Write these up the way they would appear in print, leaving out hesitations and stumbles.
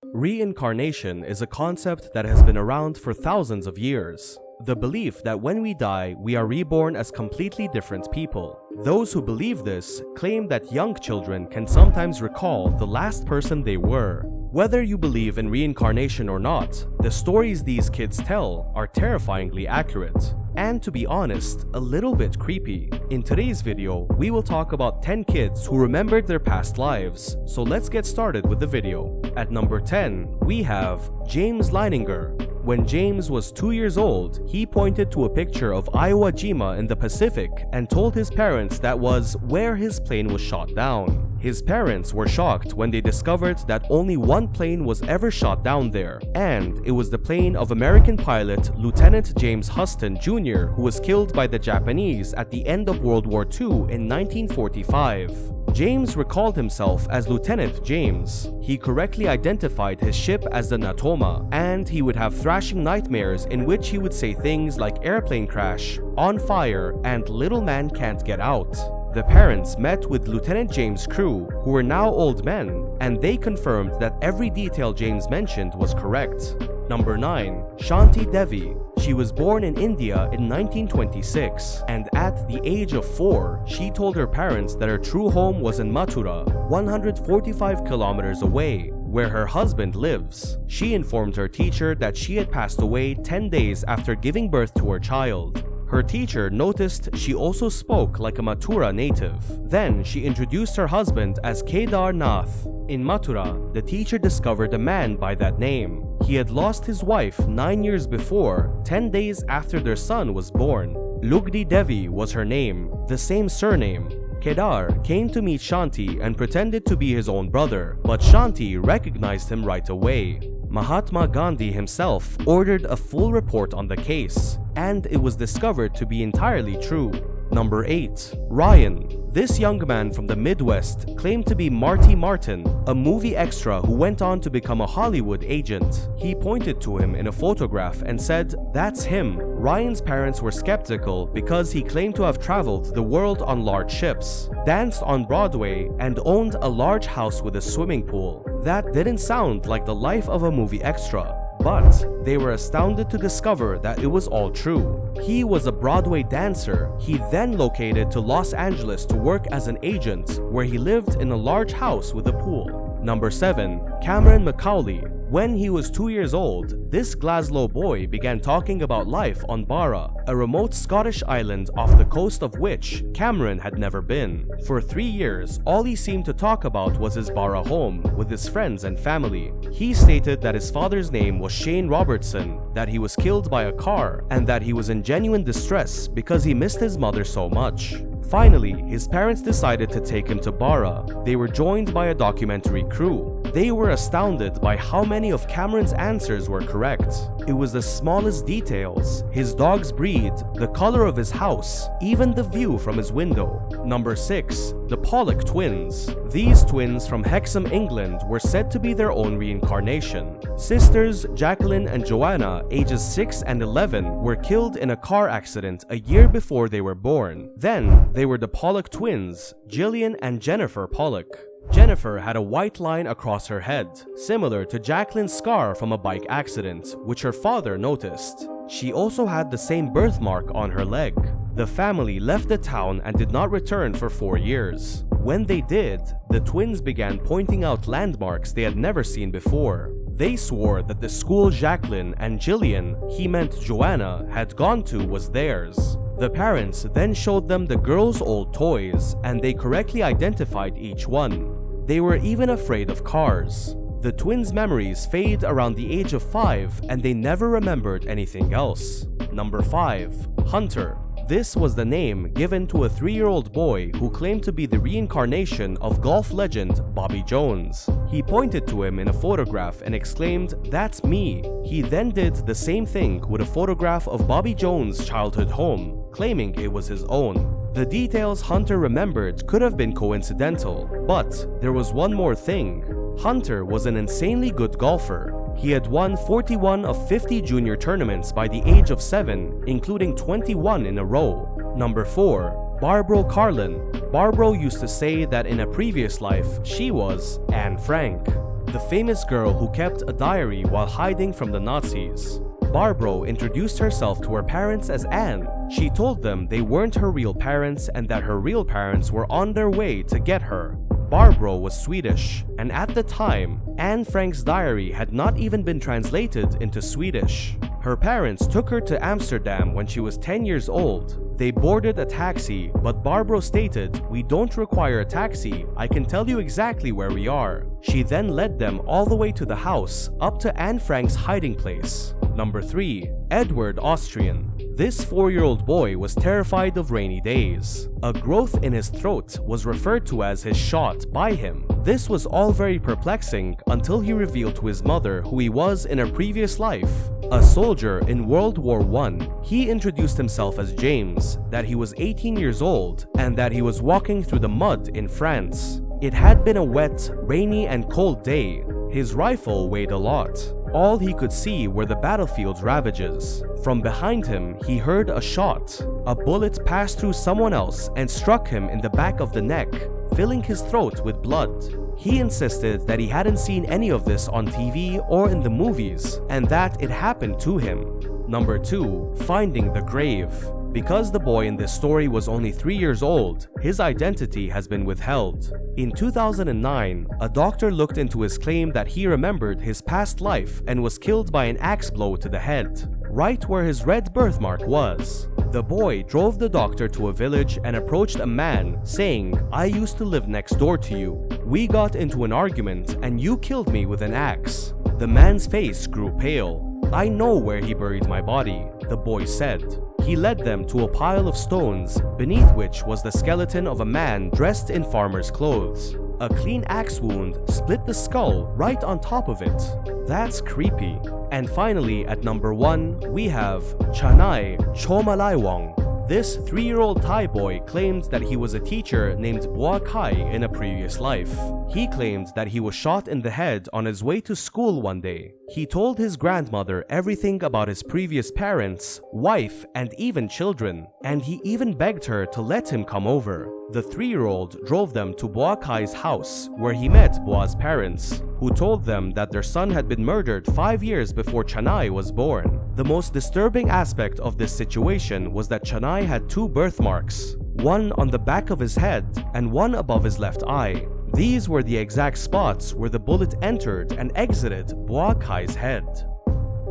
Reincarnation is a concept that has been around for thousands of years. The belief that when we die, we are reborn as completely different people. Those who believe this claim that young children can sometimes recall the last person they were. Whether you believe in reincarnation or not, the stories these kids tell are terrifyingly accurate. And to be honest, a little bit creepy. In today's video, we will talk about 10 kids who remembered their past lives. So let's get started with the video. At number 10, we have James Leininger. When James was 2 years old, he pointed to a picture of Iwo Jima in the Pacific and told his parents that was where his plane was shot down. His parents were shocked when they discovered that only one plane was ever shot down there, and it was the plane of American pilot Lieutenant James Huston Jr., who was killed by the Japanese at the end of World War II in 1945. James recalled himself as Lieutenant James. He correctly identified his ship as the Natoma, and he would have thrashing nightmares in which he would say things like airplane crash, on fire, and little man can't get out. The parents met with Lieutenant James' crew, who were now old men, and they confirmed that every detail James mentioned was correct. Number 9. Shanti Devi. She was born in India in 1926, and at the age of 4, she told her parents that her true home was in Mathura, 145 kilometers away, where her husband lives. She informed her teacher that she had passed away 10 days after giving birth to her child. Her teacher noticed she also spoke like a Mathura native. Then she introduced her husband as Kedar Nath. In Mathura, the teacher discovered a man by that name. He had lost his wife 9 years before, 10 days after their son was born. Lugdi Devi was her name, the same surname. Kedar came to meet Shanti and pretended to be his own brother, but Shanti recognized him right away. Mahatma Gandhi himself ordered a full report on the case, and it was discovered to be entirely true. Number 8. Ryan. This young man from the Midwest claimed to be Marty Martin, a movie extra who went on to become a Hollywood agent. He pointed to him in a photograph and said, "That's him." Ryan's parents were skeptical because he claimed to have traveled the world on large ships, danced on Broadway, and owned a large house with a swimming pool. That didn't sound like the life of a movie extra. But they were astounded to discover that it was all true. He was a Broadway dancer. He then located to Los Angeles to work as an agent, where he lived in a large house with a pool. Number 7. Cameron Macaulay. When he was 2 years old, this Glasgow boy began talking about life on Barra, a remote Scottish island off the coast of which Cameron had never been. For 3 years, all he seemed to talk about was his Barra home with his friends and family. He stated that his father's name was Shane Robertson, that he was killed by a car, and that he was in genuine distress because he missed his mother so much. Finally, his parents decided to take him to Barra. They were joined by a documentary crew. They were astounded by how many of Cameron's answers were correct. It was the smallest details, his dog's breed, the color of his house, even the view from his window. Number 6. The Pollock twins. These twins from Hexham, England were said to be their own reincarnation. Sisters Jacqueline and Joanna, ages 6 and 11, were killed in a car accident a year before they were born. Then, they were the Pollock twins, Gillian and Jennifer Pollock. Jennifer had a white line across her head, similar to Jacqueline's scar from a bike accident, which her father noticed. She also had the same birthmark on her leg. The family left the town and did not return for 4 years. When they did, the twins began pointing out landmarks they had never seen before. They swore that the school Jacqueline and Gillian, he meant Joanna, had gone to was theirs. The parents then showed them the girls' old toys, and they correctly identified each one. They were even afraid of cars. The twins' memories fade around the age of 5, and they never remembered anything else. Number 5. Hunter. This was the name given to a 3-year-old boy who claimed to be the reincarnation of golf legend Bobby Jones. He pointed to him in a photograph and exclaimed, "That's me." He then did the same thing with a photograph of Bobby Jones' childhood home, claiming it was his own. The details Hunter remembered could have been coincidental, but there was one more thing. Hunter was an insanely good golfer. He had won 41 of 50 junior tournaments by the age of 7, including 21 in a row. Number 4. Barbro Carlin. Barbro used to say that in a previous life, she was Anne Frank. the famous girl who kept a diary while hiding from the Nazis. Barbro introduced herself to her parents as Anne. She told them they weren't her real parents and that her real parents were on their way to get her. Barbro was Swedish, and at the time, Anne Frank's diary had not even been translated into Swedish. Her parents took her to Amsterdam when she was 10 years old. They boarded a taxi, but Barbro stated, "We don't require a taxi, I can tell you exactly where we are." She then led them all the way to the house, up to Anne Frank's hiding place. Number 3. Edward Austrian. This 4-year-old boy was terrified of rainy days. A growth in his throat was referred to as his shot by him. This was all very perplexing until he revealed to his mother who he was in a previous life. A soldier in World War I, he introduced himself as James, that he was 18 years old, and that he was walking through the mud in France. It had been a wet, rainy, and cold day. His rifle weighed a lot. All he could see were the battlefield's ravages. From behind him, he heard a shot. A bullet passed through someone else and struck him in the back of the neck, filling his throat with blood. He insisted that he hadn't seen any of this on TV or in the movies, and that it happened to him. Number 2. Finding the grave. Because the boy in this story was only 3 years old, his identity has been withheld. In 2009, a doctor looked into his claim that he remembered his past life and was killed by an axe blow to the head, right where his red birthmark was. The boy drove the doctor to a village and approached a man, saying, "I used to live next door to you. We got into an argument and you killed me with an axe." The man's face grew pale. "I know where he buried my body," the boy said. He led them to a pile of stones, beneath which was the skeleton of a man dressed in farmer's clothes. A clean axe wound split the skull right on top of it. That's creepy. And finally, at number 1, we have Chanai Chomalaiwong. This 3-year-old Thai boy claimed that he was a teacher named Boa Kai in a previous life. He claimed that he was shot in the head on his way to school one day. He told his grandmother everything about his previous parents, wife, and even children, and he even begged her to let him come over. The 3-year-old drove them to Boa Kai's house, where he met Boa's parents, who told them that their son had been murdered 5 years before Chanai was born. The most disturbing aspect of this situation was that Chanai had 2 birthmarks, one on the back of his head and one above his left eye. These were the exact spots where the bullet entered and exited Boa Kai's head.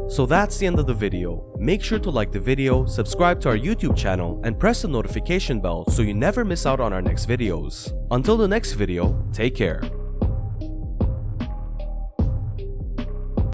So that's the end of the video. Make sure to like the video, subscribe to our YouTube channel, and press the notification bell so you never miss out on our next videos. Until the next video, take care.